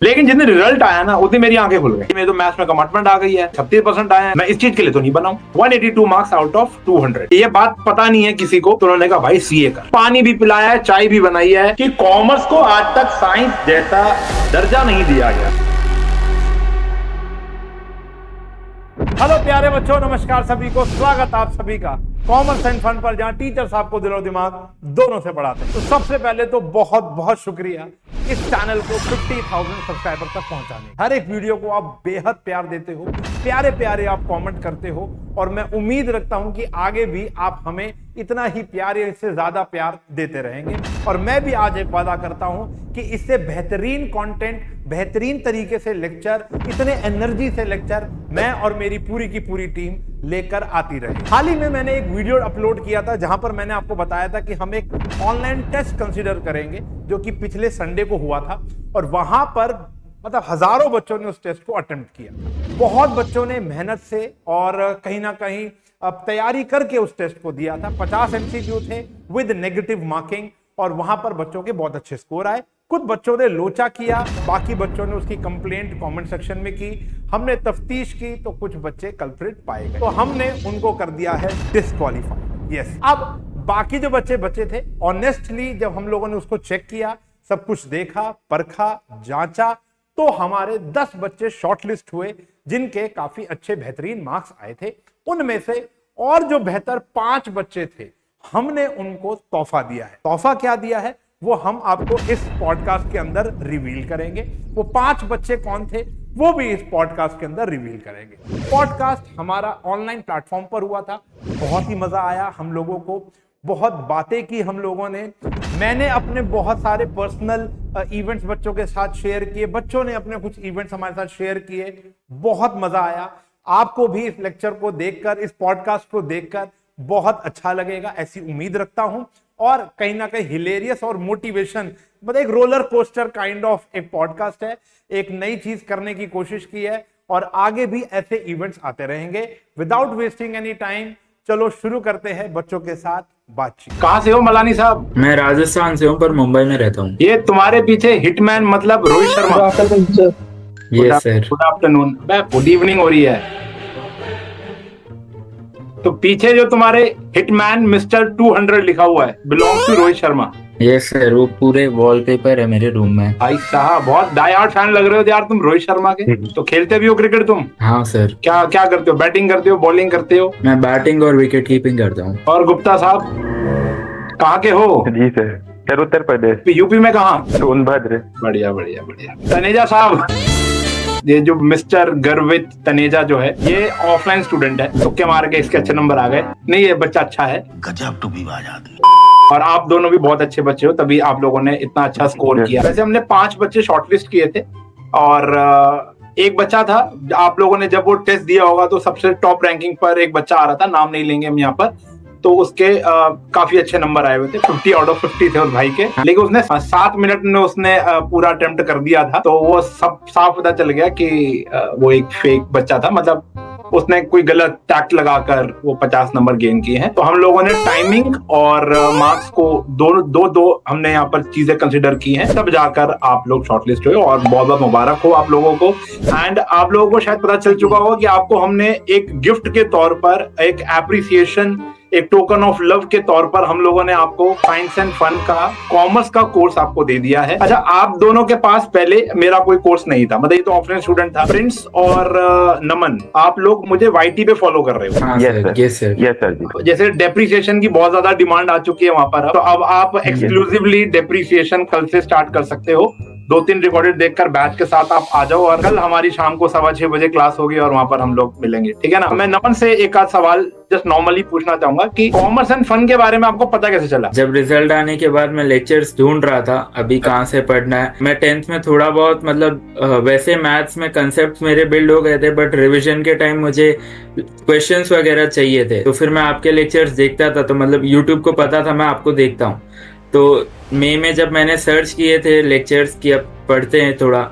लेकिन जितने रिजल्ट आया ना उतनी मेरी आंखें खुल गई। मेरे तो मैथ्स में कमिटमेंट आ गई है, 36% आया है। मैं इस चीज के लिए तो नहीं बनाऊं। 182 मार्क्स आउट ऑफ 200। ये बात पता नहीं है किसी को, तो उन्होंने कहा भाई सीए कर। पानी भी पिलाया है, चाय भी बनाई है कि कॉमर्स को आज तक साइंस जैसा दर्जा नहीं दिया गया। हेलो प्यारे बच्चों, नमस्कार सभी को, स्वागत आप सभी का कॉमर्स एंड फन पर, जहां टीचर्स आपको दिलो दिमाग दोनों से पढ़ाते हैं। तो सबसे पहले तो बहुत बहुत शुक्रिया इस चैनल को 50,000 सब्सक्राइबर तक पहुंचाने। हर एक वीडियो को आप बेहद प्यार देते हो, प्यारे प्यारे आप कमेंट करते हो, और मैं उम्मीद रखता हूं कि आगे भी आप हमें इतना ही प्यार या इससे ज्यादा प्यार देते रहेंगे। और मैं भी आज एक वादा करता हूं कि इससे बेहतरीन कंटेंट, बेहतरीन तरीके से लेक्चर, इतने एनर्जी से लेक्चर मैं और मेरी पूरी की पूरी टीम लेकर आती रहे। हाल ही में मैंने एक वीडियो अपलोड किया था जहां पर मैंने आपको बताया था कि हम एक ऑनलाइन टेस्ट कंसीडर करेंगे, जो कि पिछले संडे को हुआ था। और वहां पर मतलब हजारों बच्चों ने उस टेस्ट को अटेम्प्ट किया। बहुत बच्चों ने मेहनत से और कहीं ना कहीं अब तैयारी करके उस टेस्ट को दिया था। 50 एमसीक्यू थे विद नेगेटिव मार्किंग, और वहां पर बच्चों के बहुत अच्छे स्कोर आए। कुछ बच्चों ने लोचा किया, बाकी बच्चों ने उसकी कंप्लेंट कमेंट सेक्शन में की। हमने तफ्तीश की तो कुछ बच्चे कल्प्रिट पाए गए, तो हमने उनको कर दिया है डिस्क्वालीफाई। यस, अब बाकी जो बच्चे बचे थे, ऑनेस्टली जब हम लोगों ने उसको चेक किया, सब कुछ देखा, परखा, जांचा, तो हमारे 10 बच्चे शॉर्टलिस्ट हुए जिनके काफी अच्छे बेहतरीन मार्क्स आए थे। उनमें से और जो बेहतर 5 बच्चे थे, हमने उनको तोहफा दिया है। तोहफा क्या दिया है वो हम आपको इस पॉडकास्ट के अंदर रिवील करेंगे। वो 5 बच्चे कौन थे वो भी इस पॉडकास्ट के अंदर रिवील करेंगे। पॉडकास्ट हमारा ऑनलाइन प्लेटफॉर्म पर हुआ था, बहुत ही मजा आया हम लोगों को, बहुत बातें की हम लोगों ने। मैंने अपने बहुत सारे पर्सनल इवेंट्स बच्चों के साथ शेयर किए, बच्चों ने अपने कुछ इवेंट्स हमारे साथ शेयर किए, बहुत मजा आया। आपको भी इस लेक्चर को देखकर, इस पॉडकास्ट को देखकर बहुत अच्छा लगेगा, ऐसी उम्मीद रखता हूं। और कहीं ना कहीं हिलेरियस और मोटिवेशन, मतलब एक रोलर कोस्टर काइंड ऑफ एक पॉडकास्ट है। एक नई चीज करने की कोशिश की है और आगे भी ऐसे इवेंट्स आते रहेंगे। विदाउट वेस्टिंग एनी टाइम, चलो शुरू करते हैं बच्चों के साथ बातचीत। कहां से हो मलानी साहब? मैं राजस्थान से हूँ पर मुंबई में रहता हूँ। ये तुम्हारे पीछे हिटमैन मतलब Rohit Sharma. Yes sir. Good afternoon, good evening हो रही है। तो पीछे जो तुम्हारे हिटमैन मिस्टर 200 लिखा हुआ है, belongs to Rohit Sharma. Yes sir, वो पूरे वॉलपेपर है मेरे रूम में। भाई साहब, बहुत डाई हार्ड फैन लग रहे हो यार तुम रोहित शर्मा के। तो खेलते भी हो क्रिकेट तुम? हाँ सर। क्या क्या करते हो? बैटिंग करते हो, बॉलिंग करते हो? मैं बैटिंग और विकेट कीपिंग करता हूँ। और गुप्ता साहब कहाँ के हो? जी सर, उत्तर प्रदेश। यूपी में कहाँ? सोनभद्र। बढ़िया बढ़िया बढ़िया। तनेजा साहब, ये जो मिस्टर गर्वित तनेजा जो है, ये ऑफलाइन स्टूडेंट है, तुक्के मार के इसके अच्छे नंबर आ गए। नहीं, ये बच्चा अच्छा है, गजब टूबीबाज आदमी। और आप दोनों भी बहुत अच्छे बच्चे हो, तभी आप लोगों ने इतना अच्छा स्कोर किया। वैसे हमने 5 बच्चे शॉर्टलिस्ट किए थे, और एक बच्चा था, आप लोगों ने जब वो टेस्ट दिया होगा तो सबसे टॉप रैंकिंग पर एक बच्चा आ रहा था, नाम नहीं लेंगे हम यहाँ पर, तो उसके काफी अच्छे नंबर आए हुए थे, 50 आउट ऑफ 50 थे उस भाई के। लेकिन उसने 7 मिनट में उसने पूरा अटेम्प्ट कर दिया था, तो वो सब साफ पता चल गया कि वो एक फेक बच्चा था। मतलब उसने कोई गलत टैक्ट लगाकर वो 50 नंबर गेन किए हैं। तो हम लोगों ने टाइमिंग और मार्क्स को दो हमने यहाँ पर चीजें कंसिडर की हैं, तब जाकर आप लोग शॉर्टलिस्ट हुए। और बहुत बहुत मुबारक हो आप लोगों को। एंड आप लोगों को शायद पता चल चुका होगा कि आपको हमने एक गिफ्ट के तौर पर, एक एप्रिसिएशन, एक टोकन ऑफ लव के तौर पर हम लोगों ने आपको साइंस एंड फन का कॉमर्स का कोर्स आपको दे दिया है। अच्छा, आप दोनों के पास पहले मेरा कोई कोर्स नहीं था, मतलब ये तो ऑफलाइन स्टूडेंट था। प्रिंस और नमन, आप लोग मुझे वाईटी पे फॉलो कर रहे हो। हाँ sir. Yes sir. Yes sir ji. जैसे डेप्रिसिएशन की बहुत ज्यादा डिमांड आ चुकी है वहां पर, तो अब आप एक्सक्लूसिवली डेप्रिसिएशन कल से स्टार्ट कर सकते हो। 2-3 रिकॉर्डेड देखकर बैच के साथ आप आ जाओ, और कल हमारी शाम को 6:15 बजे क्लास होगी और वहां पर हम लोग मिलेंगे, ठीक है ना? मैं नमन से एक आध सवाल जस्ट नॉर्मली पूछना चाहूंगा कि कॉमर्स एंड फन के बारे में आपको पता कैसे चला? जब रिजल्ट आने के बाद मैं लेक्चर्स ढूंढ रहा था, अभी कहाँ से पढ़ना है। मैं 10th में थोड़ा बहुत मतलब वैसे मैथ्स में कंसेप्ट मेरे बिल्ड हो गए थे, बट रिविजन के टाइम मुझे क्वेश्चंस वगैरह चाहिए थे। तो फिर मैं आपके लेक्चर्स देखता था, तो मतलब यूट्यूब को पता था मैं आपको देखता हूँ। तो मई में जब मैंने सर्च किए थे लेक्चर्स की, अब पढ़ते हैं थोड़ा,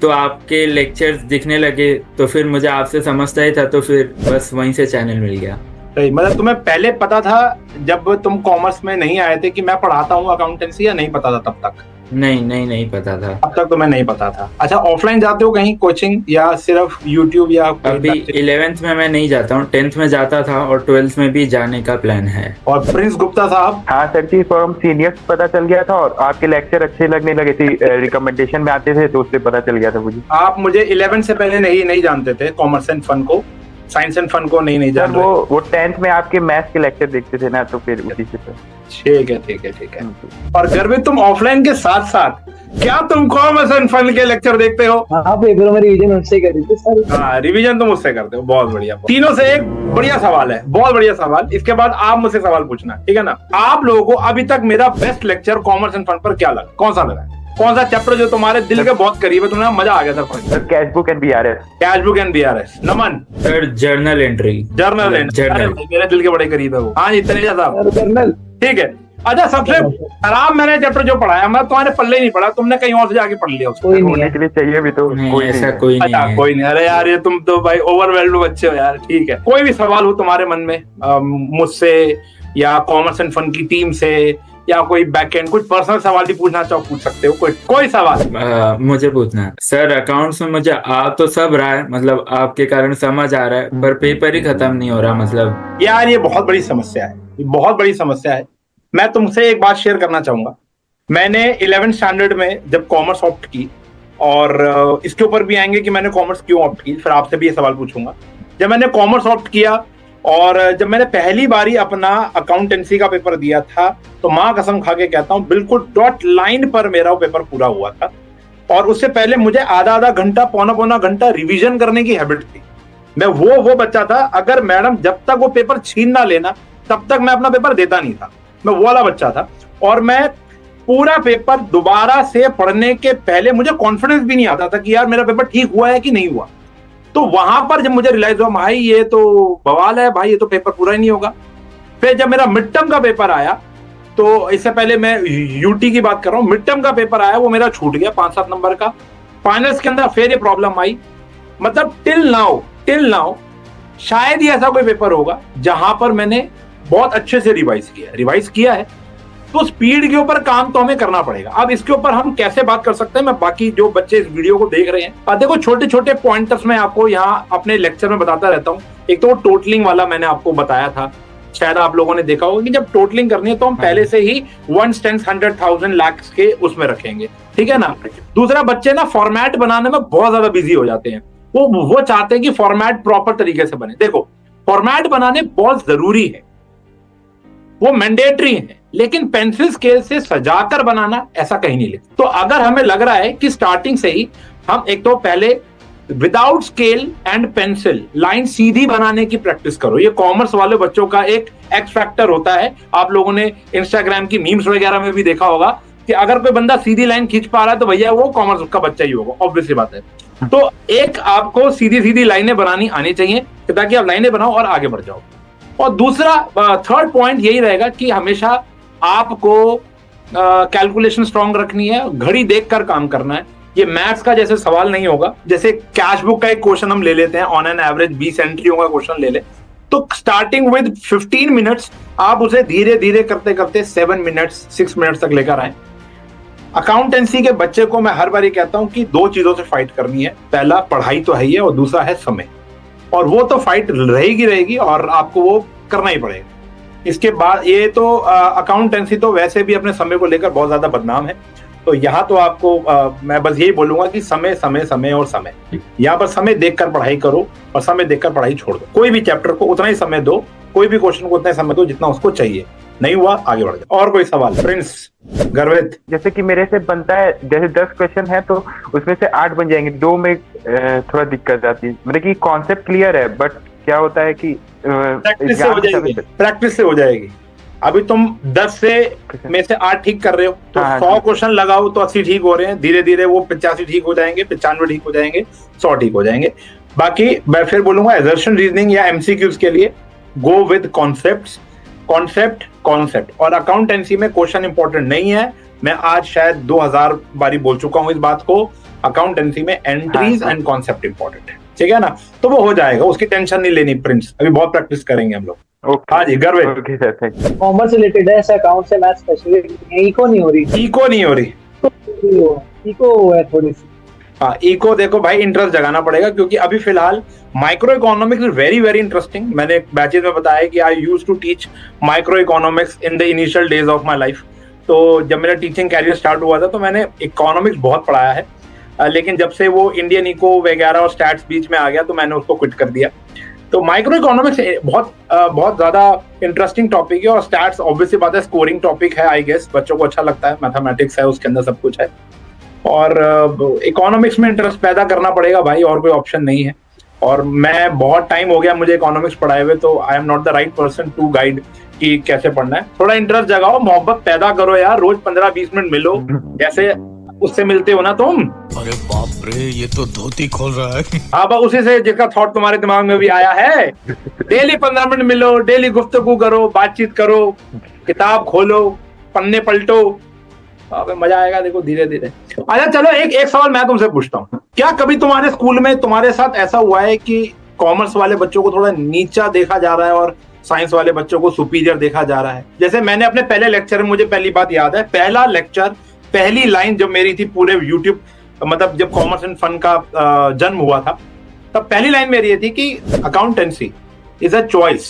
तो आपके लेक्चर्स दिखने लगे, तो फिर मुझे आपसे समझता ही था, तो फिर बस वहीं से चैनल मिल गया। सही, मतलब तुम्हें पहले पता था जब तुम कॉमर्स में नहीं आए थे कि मैं पढ़ाता हूँ अकाउंटेंसी, या नहीं पता था तब तक? नहीं पता था। अब तक तो मैं नहीं पता था। अच्छा, ऑफलाइन जाते हो कहीं कोचिंग या सिर्फ यूट्यूब या अभी 11th में मैं नहीं जाता हूँ, 10th में जाता था और 12th में भी जाने का प्लान है। और प्रिंस गुप्ता साहब? हाँ सर जी, फॉर्म सीनियर्स पता चल गया था और आपके लेक्चर अच्छे लगने लगे थे, रिकमेंडेशन में आते थे तो उससे पता चल गया था मुझे। आप मुझे 11 से पहले नहीं जानते थे, कॉमर्स एंड फन को, साइंस एंड फन को नहीं सर जान रहे? वो 10th में आपके मैथ्स के लेक्चर देखते थे ना, तो फिर उसी से सर। ठीक है। और गर्वित, तुम ऑफलाइन के साथ साथ क्या तुम कॉमर्स एंड फन के लेक्चर देखते हो? हाँ, पेपरों में रिवीजन मुझसे करी थी सारी। हाँ, रिवीजन तो मुझसे करते हो, बहुत बढ़िया। तीनों से एक बढ़िया सवाल है, बहुत बढ़िया सवाल। इसके बाद आप मुझसे सवाल पूछना, ठीक है ना? आप लोगों को अभी तक मेरा best lecture commerce and fun पर क्या लगा? कौन सा लगा? कौन सा चैप्टर जो तुम्हारे दिल के बहुत करीब है, तुम्हें मजा आ गया था? Sir cash book and BRS. Cash book and BRS. Naman? Sir journal entry. Journal entry मेरे दिल के बड़े करीब है वो। हाँ जी, तनेजा साहब? जर्नल। ठीक है। अच्छा, सबसे खराब मैंने चैप्टर जो पढ़ाया, मैं तुम्हारे पल्ले ही नहीं पढ़ा, तुमने कहीं और से जाके पढ़ लिया उसको। कोई नहीं होने है। के लिए चाहिए भी तो नहीं, कोई ऐसा नहीं है। कोई नहीं अच्छा, है। कोई नहीं। अरे यार, ये तुम तो भाई ओवरवेल्ड बच्चे हो यार। ठीक है, कोई भी सवाल हो तुम्हारे मन में मुझसे या कॉमर्स एंड फन की टीम से, या कोई बैकएंड कुछ पर्सनल सवाल भी पूछना चाहो पूछ सकते हो। कोई सवाल? मुझे पूछना है सर, अकाउंट्स में मुझे आ तो सब रहा है, मतलब आपके कारण समझ आ रहा है, पर पेपर ही खत्म नहीं हो रहा। मतलब यार, ये बहुत बड़ी समस्या है, ये बहुत बड़ी समस्या है। मैं तुमसे एक बात शेयर करना चाहूंगा। मैंने 11th स्टैंडर्ड में जब कॉमर्स ऑप्ट की, और इसके ऊपर भी आएंगे कि मैंने कॉमर्स क्यों ऑप्ट की, फिर आपसे भी ये सवाल पूछूंगा। जब मैंने कॉमर्स ऑप्ट किया और जब मैंने पहली बारी अपना अकाउंटेंसी का पेपर दिया था, तो माँ कसम खा के कहता हूँ बिल्कुल डॉट लाइन पर मेरा वो पेपर पूरा हुआ था। और उससे पहले मुझे आधा घंटा, पौना घंटा रिवीजन करने की हैबिट थी। मैं वो बच्चा था, अगर मैडम जब तक वो पेपर छीन ना लेना तब तक मैं अपना पेपर देता नहीं था। मैं वो वाला बच्चा था। और मैं पूरा पेपर दोबारा से पढ़ने के पहले मुझे कॉन्फिडेंस भी नहीं आता था कि यार मेरा पेपर ठीक हुआ है कि नहीं हुआ। तो वहां पर जब मुझे रियलाइज हुआ, भाई ये तो बवाल है, भाई ये तो पेपर पूरा ही नहीं होगा। फिर जब मेरा मिड टर्म का पेपर आया, तो इससे पहले मैं यूटी की बात कर रहा हूँ, मिड टर्म का पेपर आया, वो मेरा छूट गया 5-7 नंबर का। फाइनल्स के अंदर फिर ये प्रॉब्लम आई। मतलब टिल नाउ शायद ही ऐसा कोई पेपर होगा जहां पर मैंने बहुत अच्छे से रिवाइज किया है। तो स्पीड के ऊपर काम तो हमें करना पड़ेगा। अब इसके ऊपर हम कैसे बात कर सकते हैं, मैं बाकी जो बच्चे इस वीडियो को देख रहे हैं, देखो छोटे छोटे पॉइंटर्स मैं आपको यहाँ अपने लेक्चर में बताता रहता हूँ। एक तो वो टोटलिंग वाला मैंने आपको बताया था, शायद आप लोगों ने देखा होगा कि जब टोटलिंग करनी है तो हम पहले से ही 1 10 100,000 लाख के उसमें रखेंगे, ठीक है ना। दूसरा, बच्चे ना फॉर्मेट बनाने में बहुत ज्यादा बिजी हो जाते हैं। वो चाहते हैं कि फॉर्मेट प्रॉपर तरीके से बने। देखो, फॉर्मेट बनाने बहुत जरूरी है, वो मैंडेटरी है, लेकिन पेंसिल स्केल से सजाकर बनाना ऐसा कहीं नहीं लिखा। तो अगर हमें लग रहा है कि स्टार्टिंग से ही हम एक तो पहले without scale and pencil line सीधी बनाने की प्रैक्टिस करो। ये कॉमर्स वाले बच्चों का एक एक्स फैक्टर होता है। आप लोगों ने इंस्टाग्राम की मीम्स वगैरह में भी देखा होगा कि अगर कोई बंदा सीधी लाइन खींच पा रहा है तो भैया वो कॉमर्स का बच्चा ही होगा, ऑब्वियसली बात है। तो एक आपको सीधी सीधी लाइनें बनानी आनी चाहिए ताकि आप लाइनें बनाओ और आगे बढ़ जाओ। और दूसरा, थर्ड पॉइंट यही रहेगा कि हमेशा आपको कैलकुलेशन स्ट्रांग रखनी है, घड़ी देखकर काम करना है। ये मैथ्स का जैसे सवाल नहीं होगा, जैसे कैश बुक का एक क्वेश्चन हम ले लेते हैं, ऑन एन एवरेज 20 एंट्रियों का क्वेश्चन ले ले, तो स्टार्टिंग विद 15 मिनट्स आप उसे धीरे धीरे करते करते 7 मिनट्स 6 मिनट्स तक लेकर आए। अकाउंटेंसी के बच्चे को मैं हर बार ही कहता हूं कि 2 चीजों से फाइट करनी है, पहला पढ़ाई तो है ही है और दूसरा है समय, और वो तो फाइट रहेगी और आपको वो करना ही पड़ेगा। इसके बाद ये तो अकाउंटेंसी तो वैसे भी अपने समय को लेकर बहुत ज्यादा बदनाम है, तो यहाँ तो आपको मैं बस यही बोलूंगा कि समय समय समय और समय, यहाँ पर समय देखकर पढ़ाई करो और समय देखकर पढ़ाई छोड़ दो। कोई भी चैप्टर को उतना ही समय दो, कोई भी क्वेश्चन को उतना ही समय दो जितना उसको चाहिए। नहीं हुआ आगे बढ़ जाओ। और कोई सवाल? प्रिंस, गर्वित? जैसे कि मेरे से बनता है, जैसे 10 क्वेश्चन है तो उसमें से 8 बन जाएंगे, 2 में थोड़ा दिक्कत आती है। मतलब कि कॉन्सेप्ट क्लियर है, बट क्या होता है कि प्रैक्टिस से हो जाएगी। अभी तुम 10 से में से 8 ठीक कर रहे हो, तो 100 क्वेश्चन लगाओ तो 80 ठीक हो रहे हैं, धीरे धीरे वो 85 ठीक हो जाएंगे, 95 ठीक हो जाएंगे, 100 ठीक हो जाएंगे। बाकी मैं फिर बोलूंगा असर्शन रीजनिंग या एमसीक्यूज के लिए गो विद कॉन्सेप्ट। और अकाउंटेंसी में क्वेश्चन इंपॉर्टेंट नहीं है। मैं आज शायद 2000 बारी बोल चुका हूं इस बात को, अकाउंटेंसी में एंट्रीज एंड कॉन्सेप्ट इंपॉर्टेंट है, ठीक है ना। तो वो हो जाएगा, उसकी टेंशन नहीं लेनी प्रिंस, अभी बहुत प्रैक्टिस करेंगे हम लोग। हाँ जी, गर्व। कॉमर्स रिलेटेड है, अकाउंट से मैथ स्पेशलिस्ट इको नहीं हो रही। इको है थोड़ी सी। हाँ, इको देखो भाई, इंटरेस्ट जगाना पड़ेगा, क्योंकि अभी फिलहाल micro economics is very very interesting. मैंने बैचेज में बताया कि I use to teach micro economics in the initial days of my life. तो जब मेरा टीचिंग कैरियर स्टार्ट हुआ था तो मैंने इकोनॉमिक्स बहुत पढ़ाया है, लेकिन जब से वो इंडियन इको वगैरह और स्टैट्स बीच में आ गया तो मैंने उसको क्विट कर दिया। तो माइक्रो इकोनॉमिक्स बहुत ज्यादा इंटरेस्टिंग टॉपिक है, और स्टैट्स ऑब्वियसली बात है स्कोरिंग टॉपिक है, आई गेस बच्चों को अच्छा लगता है, मैथमेटिक्स है उसके अंदर सब कुछ है, और इकोनॉमिक्स में इंटरेस्ट पैदा करना पड़ेगा भाई, और कोई ऑप्शन नहीं है। और मैं बहुत टाइम हो गया मुझे इकोनॉमिक्स पढ़ाए हुए, तो I am not the right person to guide कि कैसे पढ़ना है। थोड़ा इंटरेस्ट जगाओ, मोहब्बत पैदा करो यार, रोज 15-20 मिनट मिलो, जैसे उससे मिलते हो ना तुम। अरे बाप रे, ये तो धोती खोल रहा है। हाँ बस उसी से जिसका थॉट तुम्हारे दिमाग में भी आया है। डेली 15 मिनट मिलो, डेली गुफ्तगू करो, बातचीत करो, किताब खोलो, पन्ने पलटो, अबे मजा आएगा देखो धीरे धीरे। अच्छा चलो, एक सवाल मैं तुमसे पूछता हूँ, क्या कभी तुम्हारे स्कूल में तुम्हारे साथ ऐसा हुआ है कि कॉमर्स वाले बच्चों को थोड़ा नीचा देखा जा रहा है और साइंस वाले बच्चों को सुपीरियर देखा जा रहा है? जैसे मैंने अपने पहले लेक्चर में, मुझे पहली बात याद है, पहला लेक्चर, पहली लाइन जब मेरी थी पूरे यूट्यूब, मतलब जब कॉमर्स एंड फन का जन्म हुआ था, तब पहली लाइन मेरी ये थी कि accountancy is a choice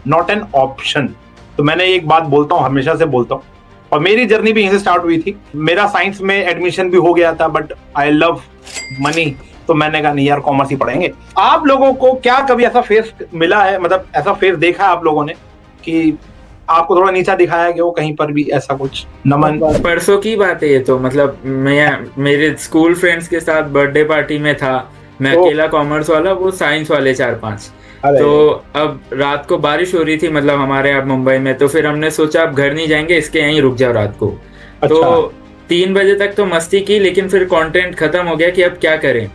not an option. तो मैंने एक बात बोलता हूँ, हमेशा से बोलता हूँ, और मेरी जर्नी भी यहीं से स्टार्ट हुई थी। मेरा साइंस में एडमिशन भी हो गया था, बट आई लव मनी, तो मैंने कहा नहीं यार कॉमर्स ही पढ़ेंगे। आप लोगों को क्या कभी ऐसा फेस मिला है, मतलब ऐसा फेस देखा है आप लोगों ने कि आपको थोड़ा नीचा दिखाया गया हो कहीं पर भी, ऐसा कुछ? नमन, परसों की बात है ये तो, मतलब मैं मेरे स्कूल फ्रेंड्स के साथ बर्थडे पार्टी में था, मैं अकेला कॉमर्स वाला, वो साइंस वाले 4-5। तो अब रात को बारिश हो रही थी, मतलब हमारे यहाँ मुंबई में, तो फिर हमने सोचा अब घर नहीं जाएंगे, इसके यहीं रुक जाओ रात को। तो 3 बजे तक तो मस्ती की, लेकिन फिर कंटेंट खत्म हो गया कि अब क्या करें।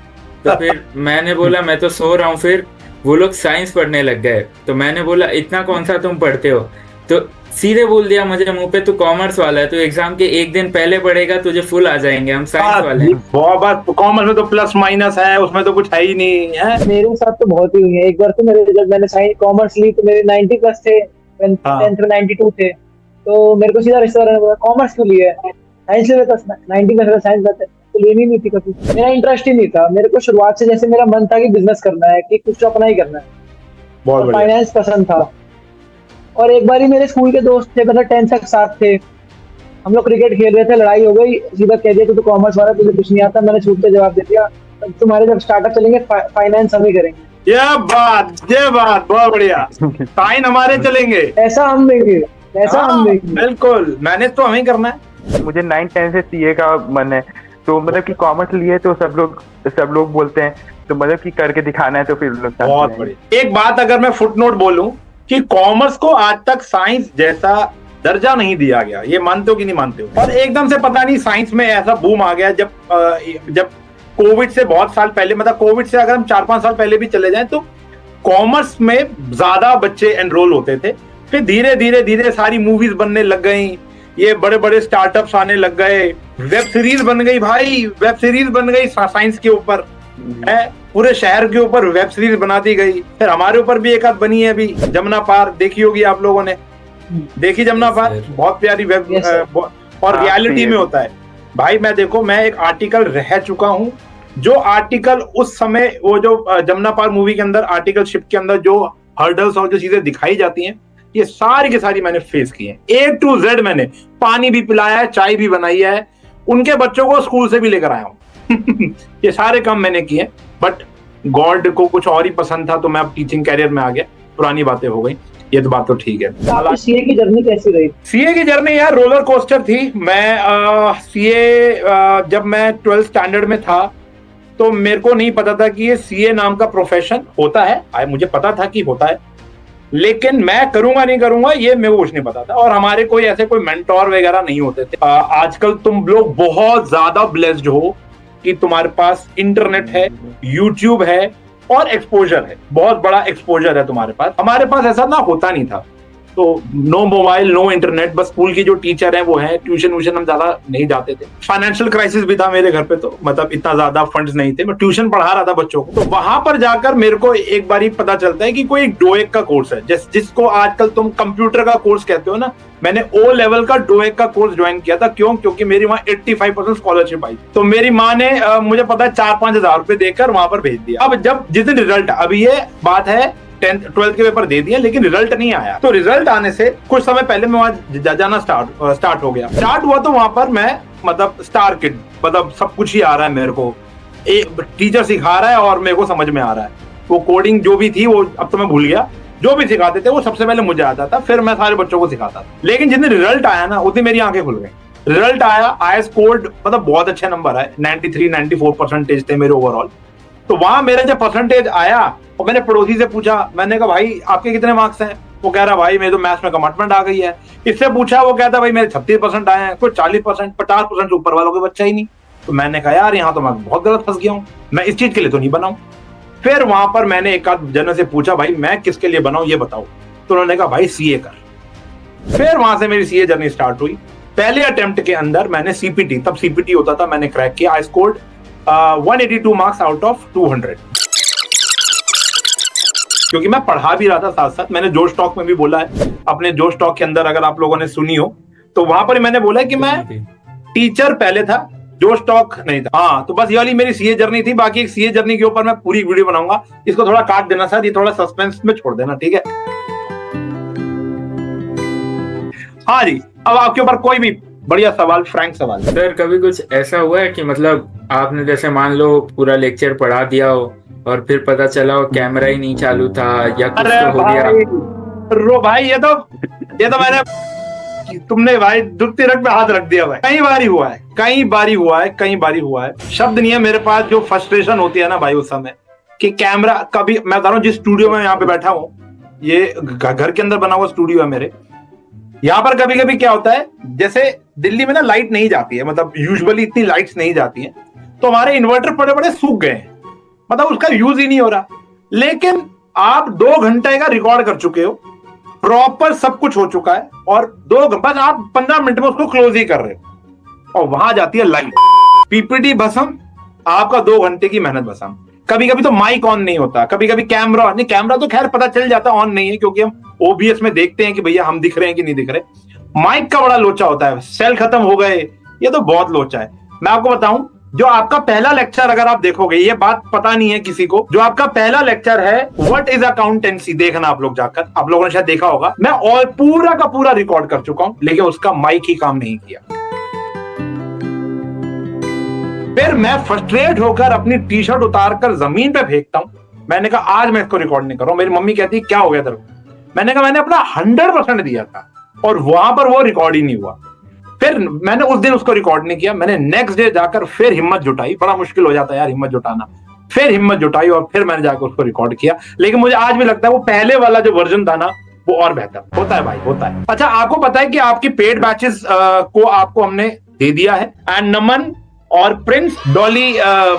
तो फिर मैंने बोला मैं तो सो रहा हूँ, फिर वो लोग साइंस पढ़ने लग गए, तो मैंने बोला इतना कौन सा तुम पढ़ते हो, तो सीधे बोल दिया मुझे मुंह पे, तू कॉमर्स वाला है, तो एग्जाम के एक दिन पहले पढ़ेगा तुझे फुल आ जाएंगे, हम साइंस वाले हैं। बहुत कॉमर्स में तो प्लस माइनस है, उसमें तो कुछ है ही नहीं है। मेरे साथ तो बहुत ही हुई है। एक बार तो मेरे, जब मैंने साइंस कॉमर्स ली तो मेरे 90+ थे, 10th में 92 थे, तो मेरे को सीधा रिश्तेदार ने बोला कॉमर्स क्यों लिया है, साइंस ले, 90+ साइंस तो लेनी नहीं थी कभी, मेरा इंटरेस्ट ही नहीं था। मेरे को शुरुआत से जैसे मेरा मन था कि बिजनेस करना है, कि कुछ अपना ही करना है, बहुत फाइनेंस पसंद था। और एक बार ही मेरे स्कूल के दोस्त थे, मतलब 10th तक साथ थे, हम लोग क्रिकेट खेल रहे थे, लड़ाई हो गई, सीधा कह दिया तू कॉमर्स वाला, तुझे कुछ नहीं आता। मैंने छूट के जवाब दे दिया तुम्हारे जब स्टार्टअप चलेंगे फाइनेंस हम ही करेंगे। ये बात बहुत बढ़िया, साइन हमारे चलेंगे, ऐसा हम देंगे, ऐसा हम देंगे, बिल्कुल मैनेज तो हमें ही करना है। मुझे 9-10 से सीए का मन है, तो मतलब कि कॉमर्स लिए तो सब लोग बोलते हैं, तो मतलब कि करके दिखाना है, तो फिर लोग बहुत बढ़िया। एक बात अगर मैं फुटनोट बोलूं कि कॉमर्स को आज तक साइंस जैसा दर्जा नहीं दिया गया, ये मानते हो कि नहीं मानते हो? और एकदम से पता नहीं साइंस में ऐसा बूम आ गया जब कोविड से बहुत साल पहले, मतलब कोविड से अगर हम 4-5 साल पहले भी चले जाएं, तो कॉमर्स में ज्यादा बच्चे एनरोल होते थे। फिर धीरे धीरे सारी मूवीज बनने लग गई, ये बड़े बड़े स्टार्टअप्स आने लग गए, वेब सीरीज बन गई भाई, वेब सीरीज बन गई साइंस के ऊपर है, पूरे शहर के ऊपर वेब सीरीज बना दी गई। फिर हमारे ऊपर भी एक आध बनी है अभी, जमुना पार, देखी होगी आप लोगों ने, देखी जमुना पार? बहुत प्यारी वेब, और रियलिटी में होता है भाई। मैं देखो, मैं एक आर्टिकल रह चुका हूँ, जो आर्टिकल उस समय, वो जो जमुना पार मूवी के अंदर आर्टिकल शिप के अंदर जो हर्डल्स और जो चीजें दिखाई जाती हैं, ये सारी की सारी मैंने फेस की है, A to Z। मैंने पानी भी पिलाया है, चाय भी बनाई है, उनके बच्चों को स्कूल से भी लेकर आया हूँ। ये सारे काम मैंने किए, बट गॉड को कुछ और ही पसंद था, तो मैं अब टीचिंग कैरियर में आ गया, पुरानी बातें हो गई, ये तो बात तो ठीक है। आपकी सीए की जर्नी कैसी रही? सीए की जर्नी यार रोलर कोस्टर थी। मैं सीए जब मैं 12th स्टैंडर्ड में था, तो मेरे को नहीं पता था कि ये सीए नाम का प्रोफेशन होता है। मुझे पता था कि होता है, लेकिन मैं करूंगा नहीं करूंगा ये मेरे को कुछ नहीं पता था, और हमारे कोई ऐसे कोई मेंटोर वगैरह नहीं होते थे। आजकल तुम लोग बहुत ज्यादा ब्लेस्ड हो कि तुम्हारे पास इंटरनेट है, यूट्यूब है, और एक्सपोजर है, बहुत बड़ा एक्सपोजर है तुम्हारे पास। हमारे पास ऐसा ना होता नहीं था। तो नो मोबाइल नो इंटरनेट, बस स्कूल की जो टीचर है वो है, ट्यूशन व्यूशन हम ज्यादा नहीं जाते थे। फाइनेंशियल क्राइसिस भी था मेरे घर पे, तो मतलब इतना ज्यादा फंड्स नहीं थे, मैं ट्यूशन पढ़ा रहा था बच्चों को। तो वहां पर जाकर मेरे को एक बार ही पता चलता है कि कोई डोएक का कोर्स है, जिसको आजकल तुम कंप्यूटर का कोर्स कहते हो ना। मैंने ओ लेवल का डोएक का कोर्स ज्वाइन किया था। क्यों? क्योंकि मेरी वहां 85% स्कॉलरशिप आई। तो मेरी माँ ने मुझे पता है 4-5 हजार रुपए देकर वहां पर भेज दिया। अब जब जिस दिन रिजल्ट, अभी ये बात है 10th 12th के पेपर दे दिए लेकिन रिजल्ट नहीं आया। तो रिजल्ट आने से कुछ समय पहले मैं वहां जाना स्टार्ट हो गया। स्टार्ट हुआ तो वहां पर मैं मतलब स्टार किड, मतलब सब कुछ ही आ रहा है मेरे को, एक टीचर सिखा रहा है और मेरे को समझ में आ रहा है। वो कोडिंग जो भी थी वो अब तो मैं भूल गया, जो भी सिखाते थे वो सबसे पहले मुझे आता था, फिर मैं सारे बच्चों को सिखाता था। लेकिन जिस दिन रिजल्ट आया ना उस दिन मेरी आंखें खुल गई। रिजल्ट आया, आई स्कोर्ड मतलब बहुत अच्छे नंबर आए, 93-94 परसेंटेज थे मेरे ओवरऑल। तो वहां मेरा जब परसेंटेज आया और मैंने पड़ोसी से पूछा, मैंने कहा भाई आपके कितने मार्क्स हैं? वो कह रहा भाई मेरे तो मैथ्स में कमिटमेंट आ गई है। इससे पूछा, वो कहता भाई मेरे 36% आए हैं, कोई 40%, 50% से ऊपर वालों के बच्चा ही नहीं। तो मैंने कहा यार यहाँ तो मैं बहुत गलत फंस गया हूँ, मैं इस चीज के लिए तो नहीं बनाऊं। फिर वहां पर मैंने एक आध जन से पूछा भाई मैं किसके लिए बनाऊं ये बताओ। तो उन्होंने कहा भाई सीए कर। फिर वहां से मेरी सीए जर्नी स्टार्ट हुई। पहले अटेम्प्ट के अंदर मैंने सीपीटी, तब सीपीटी होता था, मैंने क्रैक किया। I scored 182 marks out of 200। क्योंकि मैं पढ़ा भी रहा था साथ साथ। मैंने जोश टॉक में भी बोला है, अपने जोश टॉक के अंदर अगर आप लोगों ने सुनी हो तो वहां पर मैंने बोला है कि मैं टीचर पहले था, जोश टॉक नहीं था। हाँ, तो बस ये वाली मेरी सीए जर्नी थी। बाकी एक सीए जर्नी के ऊपर मैं पूरी वीडियो बनाऊंगा, इसको थोड़ा काट देना सर, ये थोड़ा सस्पेंस में छोड़ देना, ठीक है? हाँ जी, अब आपके ऊपर कोई भी बढ़िया सवाल, फ्रैंक सवाल। सर कभी कुछ ऐसा हुआ है कि मतलब आपने जैसे मान लो पूरा लेक्चर पढ़ा दिया हो और फिर पता चला हो कैमरा ही नहीं चालू था या कुछ तो हो गया? भाई ये तो मैंने, तुमने भाई दुखती रख पे हाथ रख दिया भाई। कई बारी हुआ है। शब्द नहीं है मेरे पास, जो फ्रस्ट्रेशन होती है ना भाई उस समय कि कैमरा, कभी मैं बता रहा हूँ जिस स्टूडियो में यहाँ पे बैठा हूँ, ये घर के अंदर बना हुआ स्टूडियो है मेरे। यहाँ पर कभी कभी क्या होता है, जैसे दिल्ली में ना लाइट नहीं जाती है, मतलब यूजुअली इतनी लाइट्स नहीं जाती है, तो हमारे इन्वर्टर बड़े बड़े सूख गए हैं, मतलब उसका यूज ही नहीं हो रहा। लेकिन आप 2 घंटे का रिकॉर्ड कर चुके हो, प्रॉपर सब कुछ हो चुका है, और बस आप 15 मिनट में उसको क्लोज ही कर रहे हो, और वहां जाती है लाइट, पीपीटी भस्म, आपका 2 घंटे की मेहनत भस्म। कभी कभी तो माइक ऑन नहीं होता, कभी कभी कैमरा तो खैर पता चल जाता ऑन नहीं है, क्योंकि हम ओबीएस में देखते हैं कि भैया हम दिख रहे हैं कि नहीं दिख रहे। माइक का बड़ा लोचा होता है, सेल खत्म हो गए, ये तो बहुत लोचा है। मैं आपको बताऊं, जो आपका पहला लेक्चर अगर आप देखोगे, ये बात पता नहीं है किसी को, जो आपका पहला लेक्चर है व्हाट इज अकाउंटेंसी, देखना आप लोग जाकर, आप लोगों ने शायद देखा होगा। मैं और पूरा का पूरा रिकॉर्ड कर चुका हूं, लेकिन उसका माइक ही काम नहीं किया। फिर मैं फ्रस्ट्रेट होकर अपनी टी शर्ट उतार कर जमीन पे फेंकता हूं। मैंने कहा आज मैं इसको रिकॉर्ड नहीं कर रहा हूं। मेरी मम्मी कहती क्या हो गया तेरे को? मैंने कहा मैंने अपना 100% दिया था और वहां पर वो रिकॉर्ड ही नहीं हुआ। फिर मैंने उस दिन उसको रिकॉर्ड नहीं किया। मैंने नेक्स्ट डे जाकर फिर हिम्मत जुटाई, बड़ा मुश्किल हो जाता है यार हिम्मत जुटाना। फिर हिम्मत जुटाई और फिर मैंने जाकर उसको रिकॉर्ड किया। लेकिन मुझे आज भी लगता है वो पहले वाला जो वर्जन था ना, वो और बेहतर होता है भाई, होता है। अच्छा, आपको पता है कि आपकी पेड बैचेस को आपको हमने दे दिया है। एंड नमन और प्रिंस, डॉली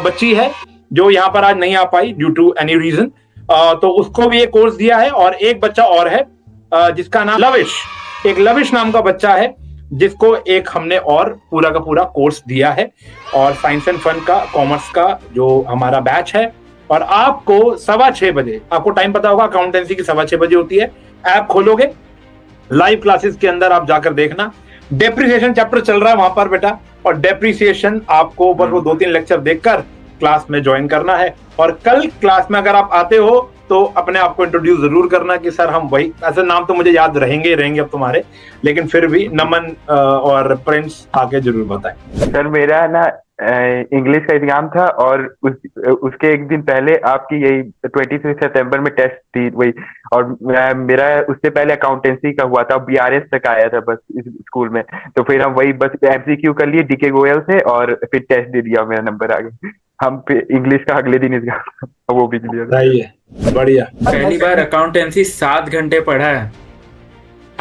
बच्ची है जो यहाँ पर आज नहीं आ पाई ड्यू टू एनी रीजन, तो उसको भी एक कोर्स दिया है। और एक बच्चा और है जिसका नाम लविश, एक लविश नाम का बच्चा है जिसको एक हमने और पूरा का पूरा कोर्स दिया है। और साइंस एंड फन का, कॉमर्स का जो हमारा बैच है, और आपको 6:15 बजे, आपको टाइम पता होगा अकाउंटेंसी की 6:15 बजे होती है। ऐप खोलोगे, लाइव क्लासेस के अंदर आप जाकर देखना, डेप्रिसिएशन चैप्टर चल रहा है वहां पर बेटा, और डेप्रिसिएशन आपको बस वो 2-3 लेक्चर देखकर क्लास में ज्वाइन करना है। और कल क्लास में अगर आप आते हो तो अपने आप को इंट्रोड्यूस जरूर करना कि सर हम वही, ऐसे नाम तो मुझे याद रहेंगे अब तुम्हारे, लेकिन फिर भी नमन और प्रिंस आके जरूर बताएं। सर मेरा ना इंग्लिश का एग्जाम था, और उसके एक दिन पहले आपकी यही 23 सितंबर में टेस्ट थी वही, और मेरा उससे पहले अकाउंटेंसी का हुआ था, बीआरएस तक आया था बस इस स्कूल में। तो फिर हम वही बस एमसीक्यू कर लिए डीके गोयल से, और फिर टेस्ट दे दिया, मेरा नंबर आ गया। हम इंग्लिश का अगले दिन एग्जाम वो भी क्लियर। सही है, बढ़िया। पहली बार अकाउंटेंसी 7 घंटे पढ़ा है,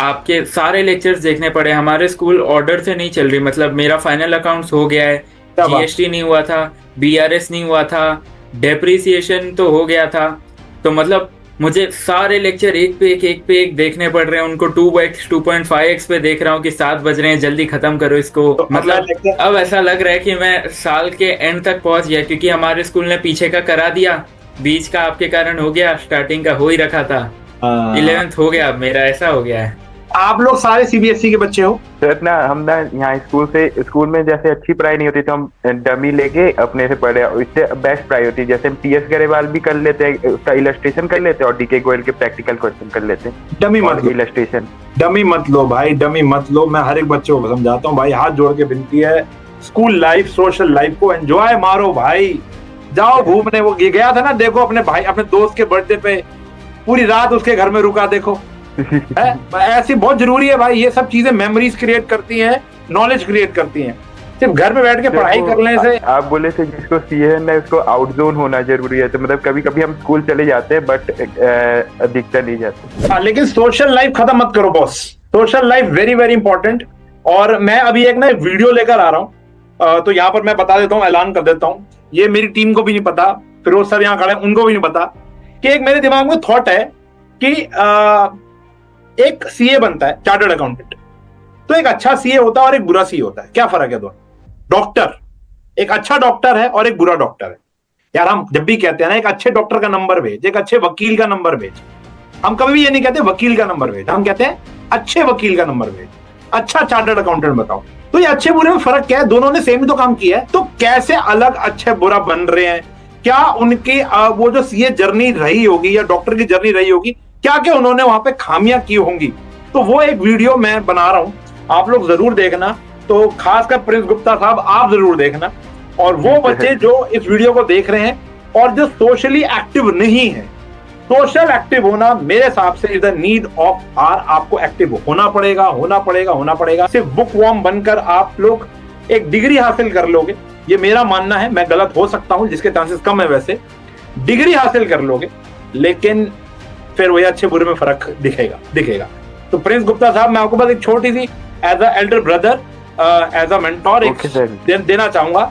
आपके सारे लेक्चर्स देखने पड़े। हमारे स्कूल ऑर्डर से नहीं चल रही, मतलब मेरा फाइनल अकाउंट्स हो गया है, जीएसटी नहीं हुआ था, बीआरएस नहीं हुआ था, डेप्रिसिएशन तो हो गया था, तो मतलब मुझे सारे लेक्चर एक पे एक देखने पड़ रहे हैं, उनको 2x 2.5x पे देख रहा हूँ कि 7 बज रहे हैं, जल्दी खत्म करो इसको। तो मतलब अब ऐसा लग रहा है कि मैं साल के एंड तक पहुंच गया, क्योंकि हमारे स्कूल ने पीछे का करा दिया, बीच का आपके कारण हो गया, स्टार्टिंग का हो ही रखा था, 11th हो गया, अब मेरा ऐसा हो गया है। आप लोग सारे सीबीएसई के बच्चे हो? सर ना हम ना यहाँ स्कूल में जैसे अच्छी पढ़ाई नहीं होती तो हम डमी लेके अपने से पढ़े, इससे बेस्ट पढ़ाई होती है। जैसे हम टीएस गरेवाल भी कर लेते हैं, उसका इलस्ट्रेशन कर लेते हैं, और डीके गोयल के प्रैक्टिकल क्वेश्चन कर लेते हैं। डमी मत लो, इलस्ट्रेशन डमी मत लो भाई, डमी मत लो। मैं हर एक बच्चे को समझाता हूँ भाई, हाथ जोड़ के विनती है, स्कूल लाइफ सोशल लाइफ को एंजॉय मारो भाई, जाओ घूमने। वो गया था ना, देखो अपने भाई अपने दोस्त के बर्थडे पे पूरी रात उसके घर में रुका, देखो ऐसी बहुत जरूरी है भाई। ये सब चीजें मेमोरीज क्रिएट करती हैं, नॉलेज क्रिएट करती हैं। सिर्फ घर में बैठ के पढ़ाई करने से आप बोले थे जिसको सीएन है उसको आउट जोन होना जरूरी है, तो मतलब कभी कभी हम स्कूल चले जाते हैं बट अधिकतर नहीं जाते। लेकिन सोशल लाइफ खत्म मत करो boss, social life very very important. और मैं अभी एक ना वीडियो लेकर आ रहा हूँ, तो यहाँ पर मैं बता देता हूँ, ऐलान कर देता हूँ, ये मेरी टीम को भी नहीं पता, फिरोज सर यहाँ खड़े उनको भी नहीं पता, कि एक मेरे दिमाग में थॉट है कि एक सीए बनता है, चार्टर्ड अकाउंटेंट। तो एक अच्छा सीए होता है और एक बुरा सीए होता है, क्या फर्क है दोनों? डॉक्टर, एक अच्छा डॉक्टर है और एक बुरा डॉक्टर है। यार हम जब भी कहते हैं ना एक अच्छे डॉक्टर का नंबर भेज, एक अच्छे वकील का नंबर भेज, हम कभी भी ये नहीं कहते वकील का नंबर भेज, हम कहते हैं अच्छे वकील का नंबर भेज, अच्छा चार्टर्ड अकाउंटेंट बताओ। तो ये अच्छे बुरे में फर्क क्या है? दोनों ने सेम ही तो काम किया है, तो कैसे अलग अच्छे बुरा बन रहे हैं? क्या उनकी वो जो सीए जर्नी रही होगी या डॉक्टर की जर्नी रही होगी, क्या क्या उन्होंने वहां पे खामियां की होंगी? तो वो एक वीडियो मैं बना रहा हूं, आप लोग जरूर देखना। तो खासकर प्रिंस गुप्ता साहब आप जरूर देखना, और वो बच्चे जो इस वीडियो को देख रहे हैं और जो सोशली एक्टिव नहीं है, सोशल एक्टिव होना मेरे हिसाब से is the need of hour. आपको एक्टिव होना पड़ेगा, होना पड़ेगा, होना पड़ेगा। सिर्फ बुक वॉर्म बनकर आप लोग एक डिग्री हासिल कर लोगे, ये मेरा मानना है, मैं गलत हो सकता हूं, जिसके चांसेस कम है वैसे। डिग्री हासिल कर लोगे लेकिन फिर वही अच्छे बुरे में फर्क दिखेगा। तो प्रिंस गुप्ता साहब, मैं आपको बस एक छोटी सी as a elder brother, as a mentor एक देना चाहूंगा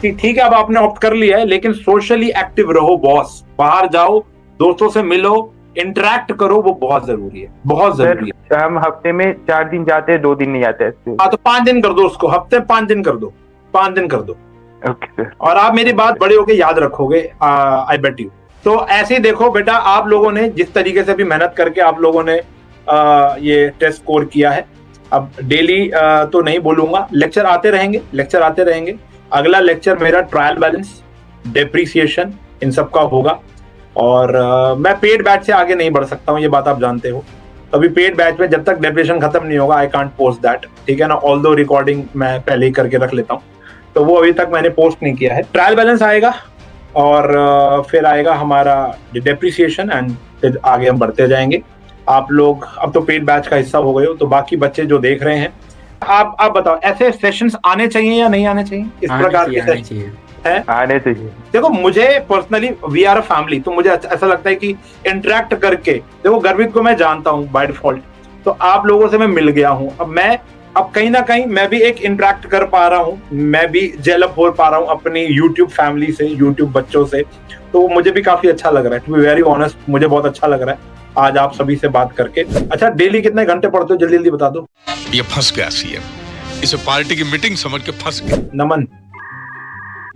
कि ठीक है अब आपने ऑप्ट कर लिया है, लेकिन सोशली एक्टिव रहो बॉस, बाहर जाओ, दोस्तों से मिलो, इंटरेक्ट करो, वो बहुत जरूरी है, बहुत जरूरी है। हम हफ्ते में 4 दिन जाते हैं, 2 दिन नहीं जाते। हाँ तो 5 दिन कर दो उसको, हफ्ते 5 दिन कर दो, 5 दिन कर दो। Okay sir. और आप मेरी बात बड़े होके याद रखोगे, आई बेट यू। तो ऐसे ही देखो बेटा, आप लोगों ने जिस तरीके से भी मेहनत करके आप लोगों ने ये टेस्ट स्कोर किया है, अब डेली तो नहीं बोलूंगा, लेक्चर आते रहेंगे। अगला लेक्चर मेरा ट्रायल बैलेंस, डेप्रिसिएशन, इन सब का होगा। और मैं पेड बैच से आगे नहीं बढ़ सकता हूँ, ये बात आप जानते हो। अभी पेड बैच में जब तक डेप्रिसिएशन खत्म नहीं होगा, आई कांट पोस्ट दैट, ठीक है ना। ऑल्दो रिकॉर्डिंग मैं पहले ही करके रख लेता हूँ, तो वो अभी तक मैंने पोस्ट नहीं किया है। ट्रायल बैलेंस आएगा और फिर आएगा हमारा डेप्रिसिएशन, एंड फिर आगे हम बढ़ते जाएंगे। आप लोग अब तो पेड बैच का हिस्सा हो गए हो, तो बाकी बच्चे जो देख रहे हैं, आप बताओ ऐसे सेशंस आने चाहिए या नहीं आने चाहिए? इस प्रकार के आने चाहिए। देखो मुझे personally, we are a family, तो मुझे ऐसा लगता है कि इंटरेक्ट करके, देखो गर्वित को मैं जानता हूँ बाय डिफॉल्ट, तो आप लोगों से मैं मिल गया हूँ। अब कहीं ना कहीं मैं भी एक इंटरेक्ट कर पा रहा हूँ, मैं भी जेलअप हो पा रहा हूँ अपनी यूट्यूब फैमिली से, यूट्यूब बच्चों से, तो मुझे भी काफी अच्छा लग रहा है। टू बी वेरी ऑनेस्ट, मुझे बहुत अच्छा लग रहा है आज आप सभी से बात करके। अच्छा, डेली कितने घंटे पढ़ते हो, जल्दी जल्दी बता दो। ये फंस गया सीएम, इसे पार्टी की मीटिंग समझ के फंस गया। नमन,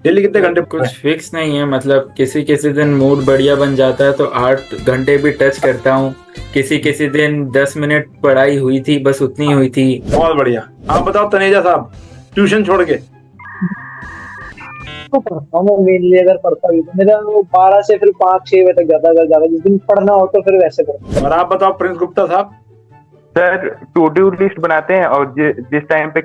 डेली कितने घंटे? कुछ फिक्स नहीं है, मतलब किसी किसी दिन मूड बढ़िया बन जाता है तो 8 घंटे भी टच करता हूँ, किसी दिन 10 मिनट पढ़ाई हुई थी, बस उतनी हुई थी। बहुत बढ़िया। आप बताओ तनेजा साहब, ट्यूशन छोड़ के? तो पढ़ता हूँ मैं मेनली, अगर पढ़ता भी तो मेरा 12 से फिर 5-6 बजे तक जाता है, अगर ज्यादा जिस दिन पढ़ना हो तो फिर वैसे पढ़ता हूँ। और आप बताओ प्रिंस गुप्ता साहब? सर टू डू लिस्ट बनाते हैं और जिस टाइम पे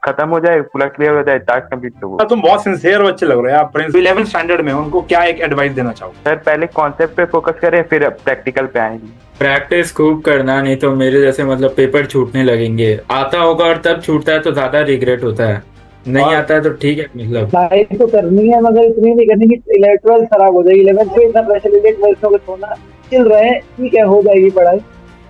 खत्म हो जाए, पूरा क्लियर हो जाए, टास्क कंप्लीट हो। तुम बहुत सिंसियर बच्चे लग रहे हो आप। प्रिंस 11th स्टैंडर्ड में, उनको क्या एक एडवाइस देना चाहो? सर पहले कॉन्सेप्ट पे फोकस करें, फिर प्रैक्टिकल पे आएंगे। प्रैक्टिस खूब करना, नहीं तो मेरे जैसे मतलब पेपर छूटने लगेंगे। आता होगा और तब छूटता है तो ज्यादा रिग्रेट होता है, नहीं आता है तो ठीक है। मतलब पढ़ाई तो करनी है मगर इतनी नहीं करनी कि 12th खराब हो जाएगी। 11th पे इतना प्रेशर ले, 12th को छोड़ना, चिल रहे, ठीक है, हो जाएगी पढ़ाई,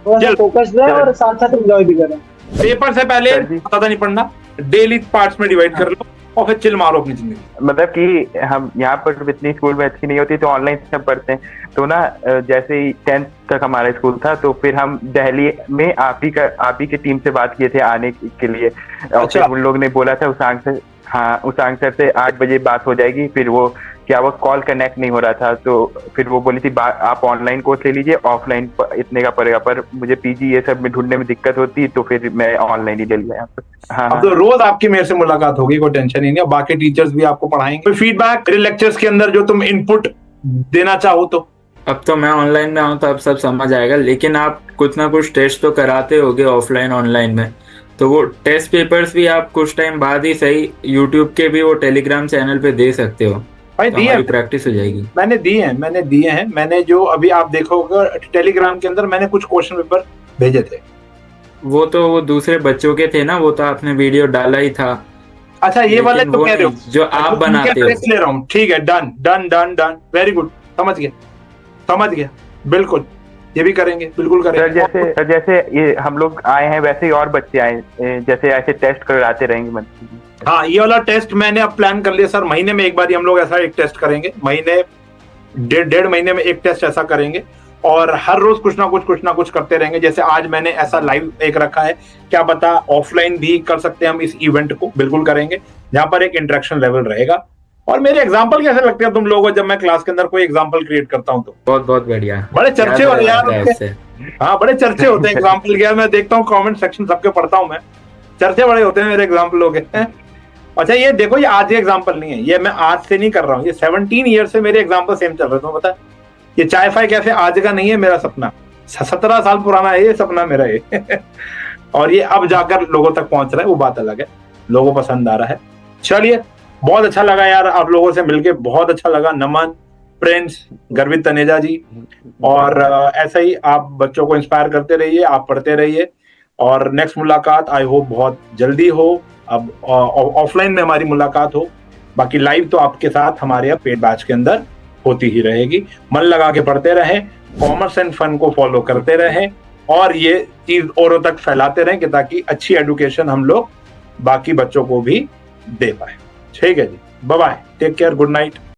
थोड़ा सा फोकस रहे और साथ साथ एंजॉय भी करें। पेपर से पहले ज्यादा नहीं पढ़ना, डेली पार्ट्स में डिवाइड कर लो और फिर चिल मारो अपनी जिंदगी। मतलब कि हम यहाँ पर इतनी स्कूल में अच्छी नहीं होती तो ऑनलाइन सब पढ़ते हैं, तो ना जैसे ही 10th तक हमारा स्कूल था तो फिर हम दिल्ली में आप ही की टीम से बात किए थे आने के लिए। और अच्छा। फिर उन लोग ने बोला था उसांग से, हाँ उसांग सर से 8 बजे बात हो जाएगी। फिर वो कॉल कनेक्ट नहीं हो रहा था, तो फिर वो बोली थी आप ऑनलाइन कोर्स ले लीजिए, ऑफलाइन इतने का पड़ेगा। पर मुझे पीजी ये सब में ढूंढने में दिक्कत होती, तो फिर मैं ऑनलाइन ही ले लिया यहाँ पर। हाँ अब तो रोज आपकी मेरे से मुलाकात होगी, कोई टेंशन ही नहीं है। बाकी टीचर्स भी आपको पढ़ाएंगे। कोई फीडबैक मेरे लेक्चर्स के अंदर जो तुम इनपुट देना चाहो तो? अब तो मैं ऑनलाइन में हूँ तो अब सब समझ आएगा, लेकिन आप कुछ ना कुछ टेस्ट तो कराते होगे ऑफलाइन ऑनलाइन में, तो वो टेस्ट पेपर्स भी आप कुछ टाइम बाद ही सही यूट्यूब के भी वो टेलीग्राम चैनल पे दे सकते हो, भाई तो दिए हमारी प्रैक्टिस हो जाएगी। मैंने दिए हैं। मैंने जो अभी आप देखोगे टेलीग्राम के अंदर मैंने कुछ क्वेश्चन पेपर भेजे थे। वो तो वो दूसरे बच्चों के थे ना, वो तो आपने वीडियो डाला ही था। अच्छा ये वाले लेकिन तो वो कह रहे हो नहीं, जो आप उनके बनाते हो। टेस्ट ले रहा हूँ, ठीक है, done done done done, very good, समझ गया, बिल्कुल ये भी करेंगे, बिल्कुल करेंगे। सर जैसे ये हम लोग आए हैं वैसे ही और बच्चे आए, जैसे ऐसे टेस्ट कराते रहेंगे मतलब। हाँ ये वाला टेस्ट मैंने अब प्लान कर लिया सर, महीने में एक बार ही हम लोग ऐसा एक टेस्ट करेंगे, महीने डेढ़ महीने में एक टेस्ट ऐसा करेंगे, और हर रोज कुछ ना कुछ करते रहेंगे। जैसे आज मैंने ऐसा लाइव एक रखा है, क्या पता ऑफलाइन भी कर सकते हैं हम इस इवेंट को, बिल्कुल करेंगे, जहां पर एक इंटरेक्शन लेवल रहेगा। और मेरे एग्जाम्पल कैसे लगते हैं तुम लोगों को जब मैं क्लास के अंदर कोई एग्जाम्पल क्रिएट करता हूँ तो? बहुत बहुत बढ़िया, बड़े चर्चे याद होते हैं रहता है यार इससे। हाँ बड़े चर्चे होते हैं एग्जाम्पल के यार, मैं देखता हूँ कमेंट सेक्शन सबके पढ़ता हूँ मैं, चर्चे बड़े होते हैं मेरे एग्जाम्पलों के। अच्छा ये देखो, ये आज ये एग्जाम्पल नहीं है, ये मैं आज से नहीं कर रहा हूँ, ये 17 ईयर से मेरे एग्जाम्पल सेम चल रहे हैं, तुम्हें पता है? ये चाय फाय कैफे आज का नहीं है मेरा सपना, 17 साल पुराना है ये सपना मेरा ये। और ये अब जाकर लोगों तक पहुंच रहा है, वो बात अलग है, लोगों को पसंद आ रहा है। चलिए बहुत अच्छा लगा यार आप लोगों से मिलके, बहुत अच्छा लगा। नमन, प्रिंस, गर्वित तनेजा जी, और ऐसा ही आप बच्चों को इंस्पायर करते रहिए, आप पढ़ते रहिए, और नेक्स्ट मुलाकात आई होप बहुत जल्दी हो। अब ऑफलाइन में हमारी मुलाकात हो, बाकी लाइव तो आपके साथ हमारे पेड बैच के अंदर होती ही रहेगी। मन लगा के पढ़ते रहें, कॉमर्स एंड फन को फॉलो करते रहें, और ये चीज औरों तक फैलाते रहें कि ताकि अच्छी एजुकेशन हम लोग बाकी बच्चों को भी दे पाए। ठीक है जी, bye bye, take care, good night.